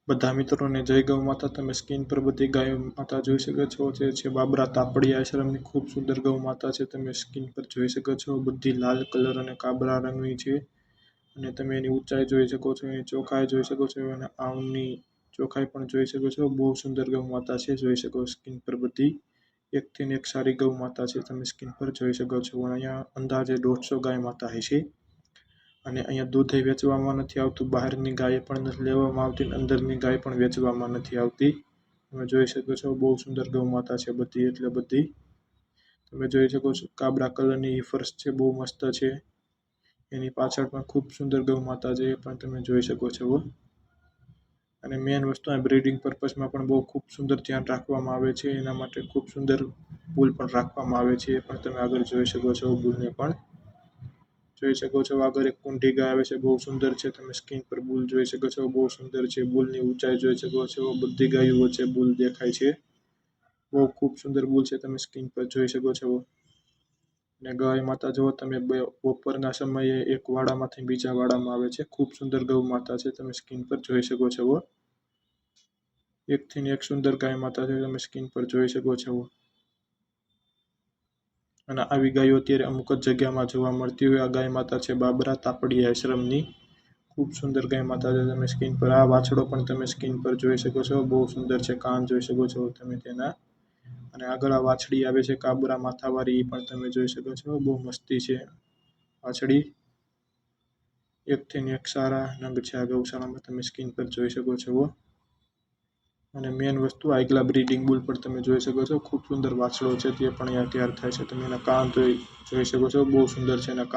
બધા મિત્રોને જય ગૌ માતા। તમે સ્ક્રીન પર બધી ગાય માતા જોઈ શકો છો। જે છે બાબરા તાપડિયા આશ્રમની ખૂબ સુંદર ગૌ માતા છે। તમે સ્ક્રીન પર જોઈ શકો છો। બધી લાલ કલર અને કાબરા રંગની છે અને તમે એની ઊંચાઈ જોઈ શકો છો, એની ચોખાઈ જોઈ શકો છો અને આવની ચોખાઈ પણ જોઈ શકો છો। બહુ સુંદર ગૌ માતા છે, જોઈ શકો સ્ક્રીન પર બધી એકથી એક સારી ગૌ માતા છે। તમે સ્ક્રીન પર જોઈ શકો છો। અહીંયા અંદાજે 150 ગાય માતા હશે અને અહીંયા દૂધ વેચવામાં નથી આવતું, બહારની ગાય પણ નથી લેવામાં આવતી, અંદરની ગાય પણ વેચવામાં નથી આવતી। તમે જોઈ શકો છો બહુ સુંદર ગૌ માતા છે બધી, એટલે બધી તમે જોઈ શકો છો। કાબરા કલરની ફર્શ છે, બહુ મસ્ત છે। એની પાછળ પણ ખૂબ સુંદર ગૌ માતા છે, એ પણ તમે જોઈ શકો છો। અને મેઇન વસ્તુ આ બ્રીડિંગ પર્પઝમાં પણ બહુ ખૂબ સુંદર ધ્યાન રાખવામાં આવે છે। એના માટે ખૂબ સુંદર બુલ પણ રાખવામાં આવે છે, એ પણ તમે આગળ જોઈ શકો છો। બુલને પણ જોઈ શકો છો। આગળ એક કુંઠી ગાય આવે છે, બહુ સુંદર છે। તમે સ્ક્રીન પર બુલ જોઈ શકો છો, બહુ સુંદર છે। બુલની ઊંચાઈ જોઈ શકો છો। બધી ગાયો વચ્ચે બુલ દેખાય છે, બહુ ખૂબ સુંદર બુલ છે। તમે સ્ક્રીન પર જોઈ શકો છો। અને ગાય માતા જો તમે બપોરના સમયે એક વાડામાંથી બીજા વાડામાં આવે છે, ખૂબ સુંદર ગૌ માતા છે। તમે સ્ક્રીન પર જોઈ શકો છો। એકથી એક સુંદર ગાય માતા છે, તમે સ્ક્રીન પર જોઈ શકો છો। અને આવી ગાયો અત્યારે અમુક જ જગ્યામાં જોવા મળતી હોય। આ ગાય માતા છે બાબરા તાપડિયા આશ્રમની ખૂબ સુંદર ગાય માતા છે। તમે સ્ક્રીન પર આ વાછડો પણ તમે સ્ક્રીન પર જોઈ શકો છો, બહુ સુંદર છે। કાન જોઈ શકો છો તમે તેના। અને આગળ આ વાછડી આવે છે કાબરા માથાવાળી, એ પણ તમે જોઈ શકો છો, બહુ મસ્તી છે વાછડી। એકથી એક સારા રંગ છે આ ગૌશાળામાં, તમે સ્ક્રીન પર જોઈ શકો છો। અને મેઇન વસ્તુ આગલા બ્રીડિંગ બુલ પર તમે જોઈ શકો છો, ખૂબ સુંદર વાછડો છે, તે પણ અહીંયા તૈયાર થાય છે। તમે એના કાન જોઈ શકો છો, બહુ સુંદર છે એના કાન।